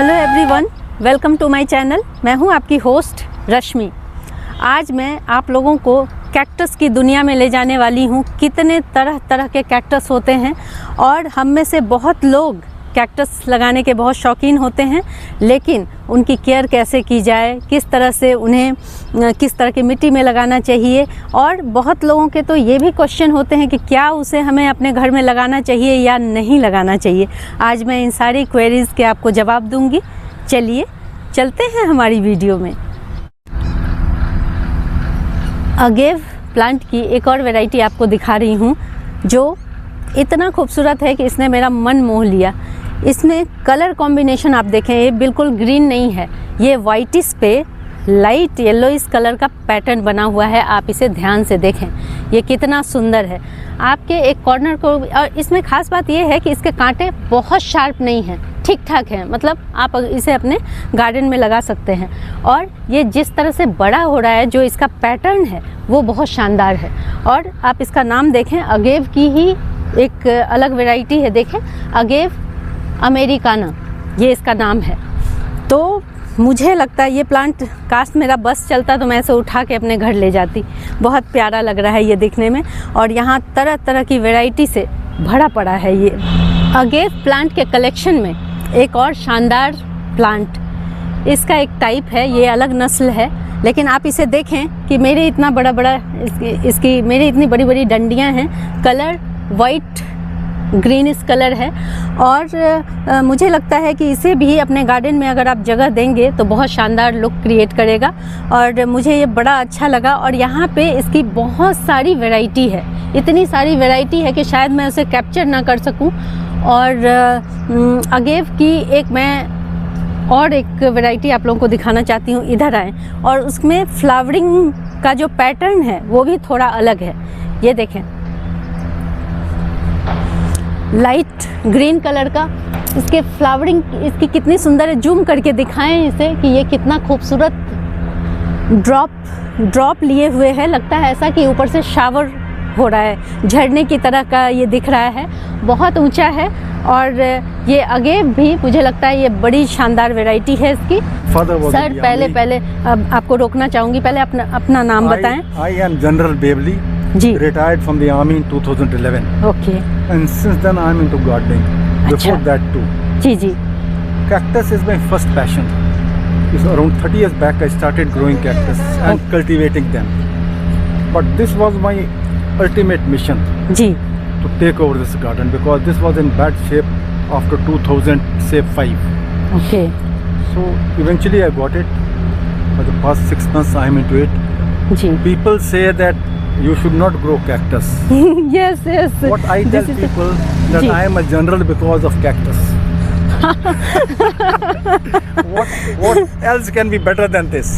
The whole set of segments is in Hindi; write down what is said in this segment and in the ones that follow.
Hello everyone, welcome to my channel. मैं हूं आपकी होस्ट रश्मि। आज मैं आप लोगों को कैक्टस की दुनिया में ले जाने वाली हूं। कितने तरह तरह के कैक्टस होते हैं और हम में से बहुत लोग कैक्टस लगाने के बहुत शौकीन होते हैं, लेकिन उनकी केयर कैसे की जाए, किस तरह से उन्हें किस तरह की मिट्टी में लगाना चाहिए, और बहुत लोगों के तो ये भी क्वेश्चन होते हैं कि क्या उसे हमें अपने घर में लगाना चाहिए या नहीं लगाना चाहिए। आज मैं इन सारी क्वेरीज़ के आपको जवाब दूंगी। चलिए चलते हैं हमारी वीडियो में। अगेव प्लांट की एक और वैरायटी आपको दिखा रही हूँ जो इतना खूबसूरत है कि इसने मेरा मन मोह लिया। इसमें कलर कॉम्बिनेशन आप देखें, ये बिल्कुल ग्रीन नहीं है, ये वाइटिस पे लाइट येलोइश कलर का पैटर्न बना हुआ है। आप इसे ध्यान से देखें, ये कितना सुंदर है। आपके एक कॉर्नर को, और इसमें ख़ास बात ये है कि इसके कांटे बहुत शार्प नहीं हैं, ठीक ठाक है, मतलब आप इसे अपने गार्डन में लगा सकते हैं। और ये जिस तरह से बड़ा हो रहा है, जो इसका पैटर्न है वो बहुत शानदार है। और आप इसका नाम देखें, अगेव की ही एक अलग वैरायटी है, देखें अगेव अमेरिकाना, ये इसका नाम है। तो मुझे लगता है ये प्लांट, काश मेरा बस चलता तो मैं इसे उठा के अपने घर ले जाती। बहुत प्यारा लग रहा है ये दिखने में, और यहाँ तरह तरह की वैरायटी से भरा पड़ा है ये। अगेव प्लांट के कलेक्शन में एक और शानदार प्लांट, इसका एक टाइप है, ये अलग नस्ल है, लेकिन आप इसे देखें कि मेरे इतना बड़ा बड़ा इसकी मेरी इतनी बड़ी बड़ी डंडियां हैं। कलर वाइट ग्रीनिश कलर है, और मुझे लगता है कि इसे भी अपने गार्डन में अगर आप जगह देंगे तो बहुत शानदार लुक क्रिएट करेगा, और मुझे ये बड़ा अच्छा लगा। और यहाँ पे इसकी बहुत सारी वैरायटी है, इतनी सारी वैरायटी है कि शायद मैं उसे कैप्चर ना कर सकूं। और अगेव की और एक वैरायटी आप लोगों को दिखाना चाहती हूँ। इधर आएँ, और उसमें फ्लावरिंग का जो पैटर्न है वो भी थोड़ा अलग है। ये देखें, लाइट ग्रीन कलर का इसके फ्लावरिंग, इसकी कितनी सुंदर है। जूम करके दिखाएं इसे कि ये कितना खूबसूरत ड्रॉप लिए हुए है। लगता है ऐसा कि ऊपर से शावर हो रहा है, झरने की तरह का ये दिख रहा है। बहुत ऊंचा है, और ये अगेव भी मुझे लगता है ये बड़ी शानदार वैरायटी है इसकी। सर पहले आपको रोकना चाहूँगी, पहले अपना नाम बताएं। I am general Bewley, retired from the army in 2011. Okay. And since then I am into gardening. Before that too. जी। Cactus is my first passion. It's around 30 years back I started growing cactus and cultivating them. But this was my ultimate mission. जी. To take over this garden because this was in bad shape after 2005. Okay. So eventually I got it. For the past 6 months I am into it. जी. People say that you should not grow cactus. Yes. What I tell people that I am a general because of cactus. What else can be better than this?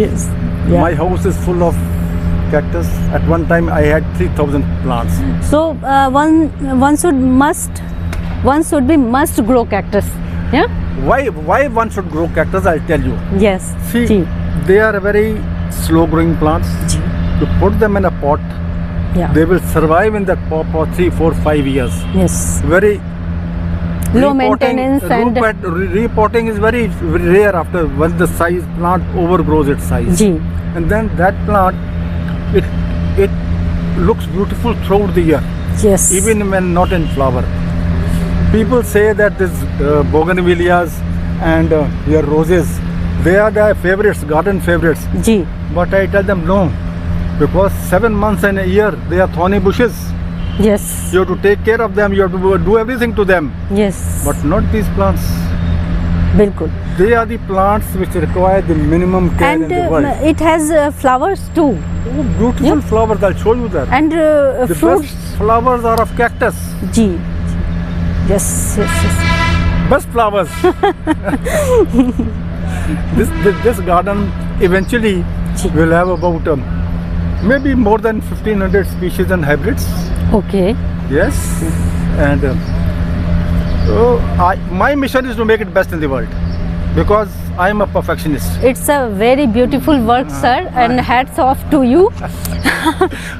Yes. Yeah. My house is full of cactus. At one time I had 3,000 plants. So one should be must grow cactus. Yeah. Why one should grow cactus? I'll tell you. Yes. See, they are very slow growing plants. To put them in a pot, they will survive in that pot for 3, 4, 5 years. Yes. Very low maintenance, and repotting is very rare after when the plant overgrows its size. जी. And then that plant, it looks beautiful throughout the year. Yes. Even when not in flower. People say that this bougainvilleas and your roses, they are their favorites, garden favorites. जी. But I tell them no. Because 7 months in a year they are thorny bushes. Yes. You have to take care of them. You have to do everything to them. Yes. But not these plants. बिल्कुल. They are the plants which require the minimum care in the world. And it has flowers too. Oh, beautiful flowers. I'll show you that. And the fruits. best flowers are of cactus. जी. Yes. Best flowers. This garden eventually will have about maybe more than 1,500 species and hybrids. Okay. Yes. And my mission is to make it best in the world because I am a perfectionist. It's a very beautiful work, sir, and hats off to you.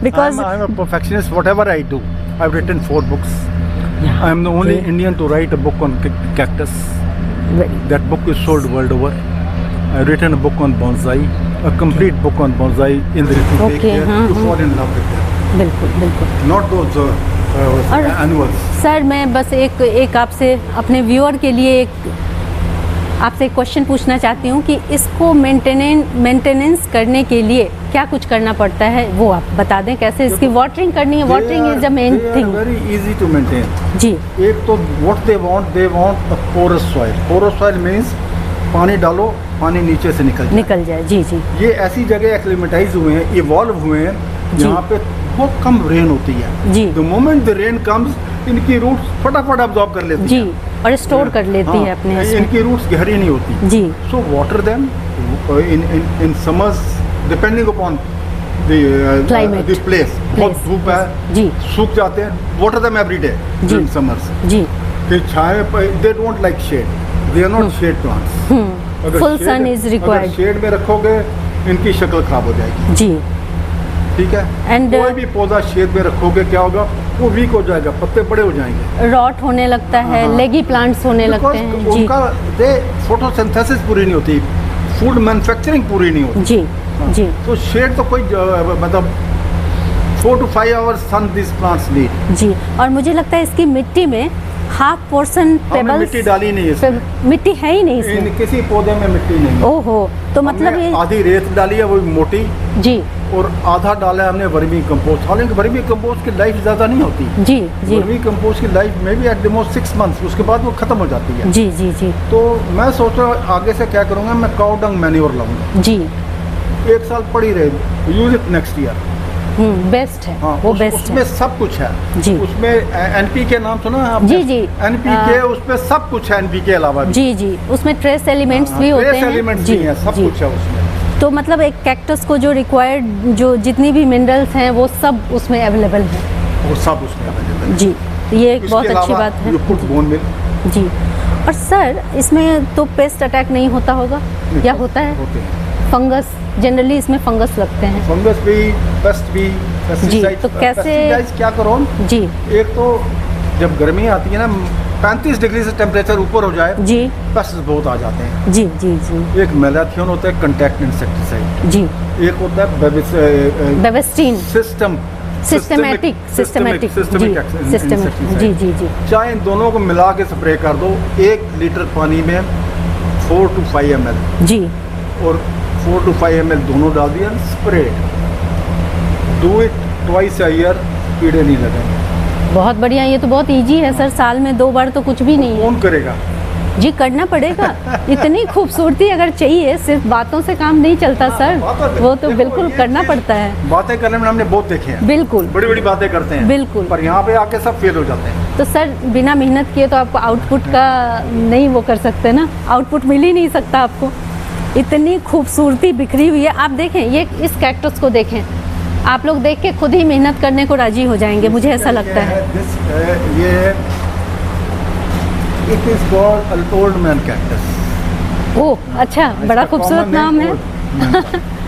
Because I'm a perfectionist. Whatever I do, I've written 4 books. I am the only Indian to write a book on cactus. That book is sold world over. I've written a book on bonsai, a complete book on bonsai in the to take Okay, care हाँ, to fall in love with them. बिल्कुल बिल्कुल। Not those और- annuals. सर मैं बस एक आपसे अपने व्यूअर के लिए आपसे एक क्वेश्चन पूछना चाहती हूँ कि इसको मेंटेनेंस करने के लिए क्या कुछ करना पड़ता है, वो आप बता दें कैसे इसकी वाटरिंग करनी है। Watering is the main They are thing. very easy to maintain. जी एक तो what they want a porous soil. Porous soil means पानी डालो, पानी नीचे से निकल जाए। निकल जाए। जी जी ये ऐसी जगह एक्लिमेटाइज हुए हैं, इवॉल्व हुए हैं, जी। जहाँ पे बहुत कम रेन होती है। जी the moment the rain comes, इनकी रूट्स फटाफट अब्जॉर्ब कर लेती जी, हैं। और स्टोर कर लेती है अपने इसमें। इनकी रूट्स गहरी नहीं होती। जी so water them in summers depending upon Climate. The place. बहुत धूप है, जी सूख जाते हैं, वाटर देम एवरी डे जी। In summers. जी कि छाए पर they don't like shade, they are not shade plants. अगर फुल shade- सन इज अगर रिक्वायर्ड। शेड में रखोगे इनकी शक्ल खराब हो जाएगी। जी ठीक है। And, कोई भी पौधा शेड में रखोगे क्या होगा, वो वीक हो जाएगा, पत्ते बड़े हो जाएंगे। रॉट होने लगता है, हाँ। लेगी प्लांट्स होने लगते Because हैं। जी उनका फोटोसिंथेसिस पूरी नहीं होती, फूड मैन्युफैक्चरिंग पूरी नहीं होती। जी जी तो शेड तो कोई मतलब 4 to 5 hours sun these plants need। जी। और मुझे लगता है इसकी मिट्टी में हाफ पोर्शन हमने पेबल्स, मिट्टी डाली नहीं है इसमें। मिट्टी है ही नहीं इसमें। किसी पौधे में मिट्टी नहीं है। ओहो, तो मतलब हमने ये आधी रेत डाली है, वो भी मोटी, जी और आधा डाला है हमने वर्मी कंपोस्ट। हालांकि वर्मी कंपोस्ट की लाइफ ज़्यादा नहीं होती। जी जी वर्मी कंपोस्ट की लाइफ में भी एट द मोस्ट 6 months, उसके बाद वो खत्म हो जाती है। जी जी जी तो मैं सोच रहा हूँ आगे से क्या करूँगा, मैं काउ डंग मैन्योर लाऊंगा। जी। 1 साल पड़ी रहे, use it next year. Best है। हाँ, वो बेस्ट उसमें है। सब कुछ है। जी। उसमें एनपीके नाम सुना है आपने? जी, जी। एनपीके, उसमें सब कुछ है एनपीके अलावा भी। जी जी, उसमें ट्रेस एलिमेंट्स भी होते हैं। एलिमेंट्स जी भी हैं, सब जी। कुछ है उसमें। तो मतलब एक कैक्टस को जो रिक्वायर्ड, जो जितनी भी मिनरल्स हैं वो सब उसमें अवेलेबल हैं। वो सब उसमें available है। जी, ये एक इसके बहुत अच्छी अलावा बात है। you put bone meal, जी। और सर इसमें तो पेस्ट अटैक नहीं होता होगा या होता है? होते हैं। फंगस, जनरली इसमें फंगस लगते हैं। फंगस भी, पेस्ट भी, पेस्टिसाइड्स। तो कैसे- पेस्टिसाइड्स क्या करो, जी एक तो जब गर्मी आती है ना, 35 डिग्री से टेम्परेचर ऊपर हो जाए, जी पेस्ट बहुत आ जाते हैं। जी जी जी एक मेलाथियन होता है, कंटैक्ट इंसेक्टिसाइड। जी। एक होता है बेवेस्टीन, सिस्टमेटिक सिस्टेमेटिक जी जी जी। चाहे इन दोनों को मिला के स्प्रे कर दो 1 लीटर पानी में 4 to 5 ml, जी और 4 to 5 ml दोनों डाल दिया, spray. Do it twice a year, कीड़े नहीं लगेंगे। बहुत बढ़िया। ये तो बहुत इजी है सर, साल में 2 बार तो कुछ भी नहीं है। कौन करेगा? जी करना पड़ेगा। इतनी खूबसूरती अगर चाहिए, सिर्फ बातों से काम नहीं चलता सर, वो तो देखो, बिल्कुल ये करना चीज़- पड़ता है। बातें करने में हमने बहुत देखे हैं, बिल्कुल बड़ी बड़ी बातें करते हैं, बिल्कुल। पर यहाँ पे आके सब फेल हो जाते हैं। तो सर बिना मेहनत किए तो आप आउटपुट का नहीं वो कर सकते ना, आउटपुट मिल ही नहीं सकता आपको। इतनी खूबसूरती बिखरी हुई है। आप देखें, ये इस कैक्टस को देखें, आप लोग देख के खुद ही मेहनत करने को राजी हो जाएंगे, मुझे ऐसा लगता है। It is called old man cactus. ओह अच्छा, बड़ा खूबसूरत नाम है।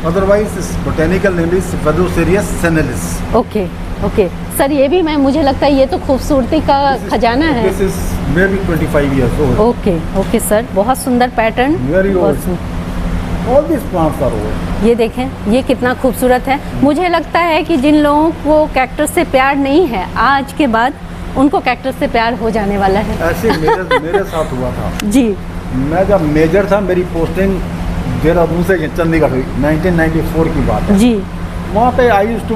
Otherwise botanical name is cephalocereus senilis. Okay okay sir, ये भी मुझे लगता है ये तो खूबसूरती का खजाना है। This is maybe 25 years old। Okay okay sir, बहुत सुंदर पैटर्न। Very बहुत old। सुंदर। All this plants are old. ये देखें, ये कितना खूबसूरत है। मुझे लगता है कि जिन लोगों को कैक्टस से प्यार नहीं है, आज के बाद उनको कैक्टस से प्यार हो जाने वाला है। ऐसे मेरे साथ हुआ था। जी मैं जब मेजर था, मेरी पोस्टिंग देहरादून से चंडीगढ़ हुई, 1994 की बात है। जी वहाँ पे आई यूज टू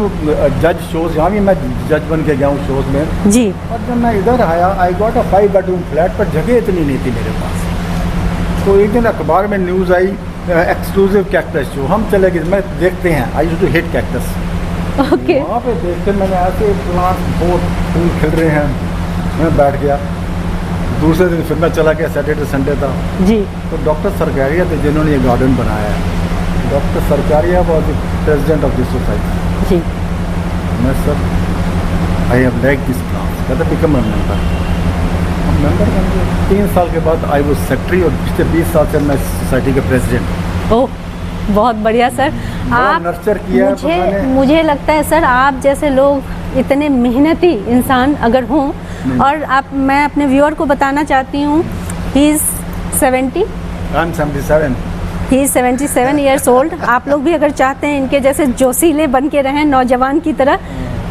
जज शोज, यहाँ भी मैं जज बन के गया हूँ शोज में। जी और जब मैं इधर आया, I got a 5 bedroom flat, पर जगह इतनी नहीं थी मेरे पास। तो एक दिन अखबार में न्यूज़ आई, एक्सक्लूसिव कैक्टस शो। हम चले गए, मैं देखते हैं, I used to hate cactus. Okay वहाँ पे देखते मैंने ऐसे प्लांट, बहुत फूल खिल रहे हैं। मैं बैठ गया। दूसरे दिन फिर मैं चला गया, सैटरडे संडे था। जी तो डॉक्टर सरकारिया थे जिन्होंने ये गार्डन बनाया है। Doctor Sarkaria was the president of this society. जी मैं sir, I have like this plant, कहता बिकम अ मेंबर। मेंबर बन गए। 3 साल के बाद आई वॉज सेक्रेटरी, और पिछले 20 साल से मैं सोसाइटी के प्रेसिडेंट। ओह बहुत बढ़िया सर। बड़ा आप नर्चर किया है मैंने। मुझे लगता है सर, आप जैसे लोग इतने मेहनती इंसान अगर हों, और आप, मैं अपने व्यूअर को बताना चाहती हूँ, he is 70? I'm 77. He 77 years old. आप लोग भी अगर चाहते हैं इनके जैसे जोशीले बन के रहें नौजवान की तरह,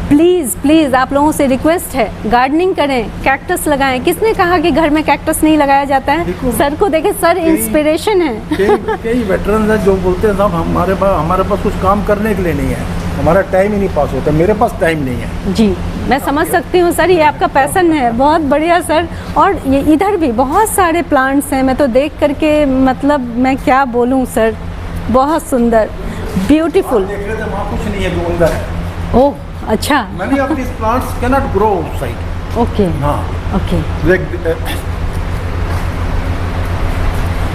प्लीज़ प्लीज़ आप लोगों से रिक्वेस्ट है, गार्डनिंग करें, कैक्टस लगाएं। किसने कहा कि घर में कैक्टस नहीं लगाया जाता है? सर को देखें, सर इंस्पिरेशन है। कई वेटरन्स हैं जो बोलते हैं साहब हमारे पास कुछ काम करने के लिए नहीं है, हमारा टाइम ही नहीं पास होता। मेरे पास टाइम नहीं है। जी, मैं समझ सकती हूँ सर, ये आपका पैसन है। बहुत बढ़िया सर। और ये इधर भी बहुत सारे प्लांट्स हैं, मैं तो देख करके मतलब मैं क्या बोलूँ सर, बहुत सुंदर, ब्यूटीफुल। देख रहे थे वहाँ कुछ नहीं है जो अंदर है। ओह अच्छा। Many of these plants cannot grow outside. Okay हाँ। Okay.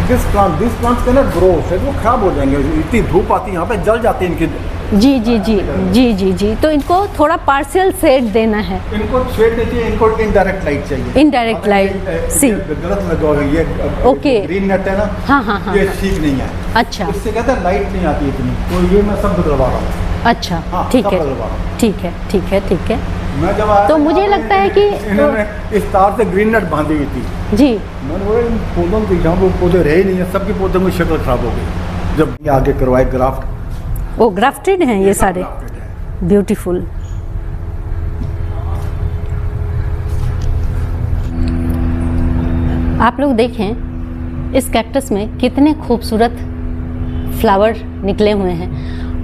This plants cannot grow outside, वो खराब हो जाएंगे। इतनी धूप आती है यहाँ पे, जल जाते हैं इनके। जी जी जी जी जी जी। तो इनको थोड़ा पार्शियल शेड देना है। इनको शेड नहीं चाहिए, इनको इनडायरेक्ट लाइट चाहिए। इनडायरेक्ट लाइट, सी गलत लगा हुआ है ये। ओके। ग्रीन नेट है ना, हाँ हाँ हाँ, ये ठीक नहीं है। अच्छा इससे कहते हैं लाइट नहीं आती इतनी, तो ये मैं सब बदलवा रहा हूँ। अच्छा, हाँ, ठीक सब है बदलवा रहा हूँ। ठीक है ठीक है ठीक है। मैं जब आया तो था मुझे यहाँ पे, लगता है कि इन्होंने इस तार से ग्रीन नेट बांधी हुई थी। जी, मैंने बोला इन पौधों की जहाँ वो पौधे रहे नहीं है, सबके पौधों की शक्ल खराब हो गई। जब ये आगे करवाए ग्राफ्ट, वो ग्राफ्टेड हैं ये सारे, grafted है। ब्यूटीफुल। आप लोग देखें इस कैक्टस में कितने खूबसूरत फ्लावर निकले हुए हैं।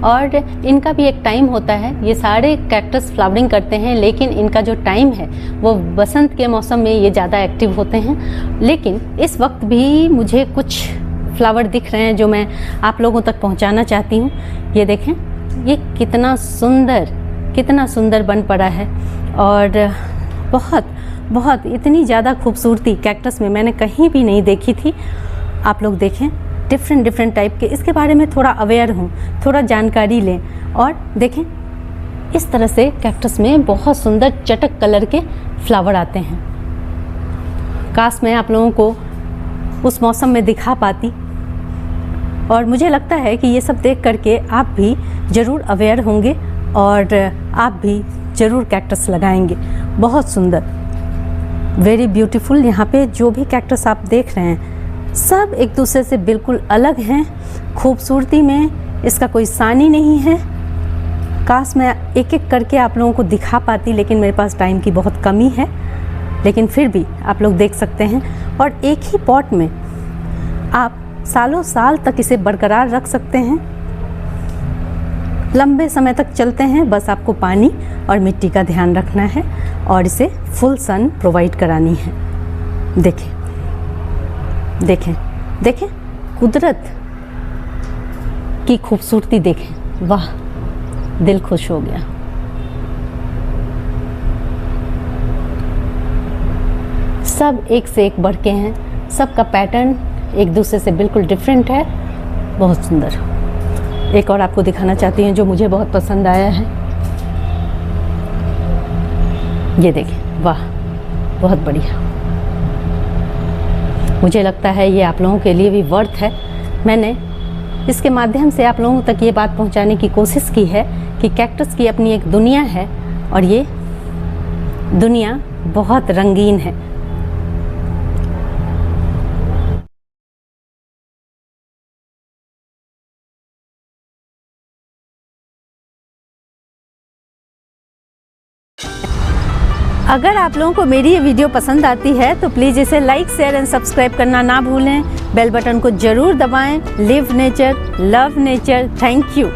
और इनका भी एक टाइम होता है, ये सारे कैक्टस फ्लावरिंग करते हैं, लेकिन इनका जो टाइम है वो बसंत के मौसम में ये ज़्यादा एक्टिव होते हैं। लेकिन इस वक्त भी मुझे कुछ फ्लावर दिख रहे हैं जो मैं आप लोगों तक पहुंचाना चाहती हूँ। ये देखें, ये कितना सुंदर बन पड़ा है। और बहुत बहुत इतनी ज़्यादा खूबसूरती कैक्टस में मैंने कहीं भी नहीं देखी थी। आप लोग देखें, डिफरेंट टाइप के, इसके बारे में थोड़ा अवेयर हूँ, थोड़ा जानकारी लें। और देखें इस तरह से कैक्टस में बहुत सुंदर चटक कलर के फ्लावर आते हैं। काश मैं आप लोगों को उस मौसम में दिखा पाती। और मुझे लगता है कि ये सब देख करके आप भी ज़रूर अवेयर होंगे और आप भी ज़रूर कैक्टस लगाएंगे। बहुत सुंदर, वेरी ब्यूटीफुल। यहाँ पे जो भी कैक्टस आप देख रहे हैं सब एक दूसरे से बिल्कुल अलग हैं। खूबसूरती में इसका कोई सानी नहीं है। काश मैं एक एक करके आप लोगों को दिखा पाती, लेकिन मेरे पास टाइम की बहुत कमी है। लेकिन फिर भी आप लोग देख सकते हैं। और एक ही पॉट में आप सालों साल तक इसे बरकरार रख सकते हैं, लंबे समय तक चलते हैं। बस आपको पानी और मिट्टी का ध्यान रखना है और इसे फुल सन प्रोवाइड करानी है। देखें देखें देखें, कुदरत की खूबसूरती देखें, वाह, दिल खुश हो गया। सब एक से एक बढ़ के हैं, सबका पैटर्न एक दूसरे से बिल्कुल डिफरेंट है। बहुत सुंदर। एक और आपको दिखाना चाहती हूँ जो मुझे बहुत पसंद आया है। ये देखें, वाह, बहुत बढ़िया। मुझे लगता है ये आप लोगों के लिए भी वर्थ है। मैंने इसके माध्यम से आप लोगों तक ये बात पहुंचाने की कोशिश की है कि कैक्टस की अपनी एक दुनिया है और ये दुनिया बहुत रंगीन है। अगर आप लोगों को मेरी ये वीडियो पसंद आती है तो प्लीज़ इसे लाइक, शेयर एंड सब्सक्राइब करना ना भूलें। बेल बटन को ज़रूर दबाएं। Live nature, love nature. Thank you.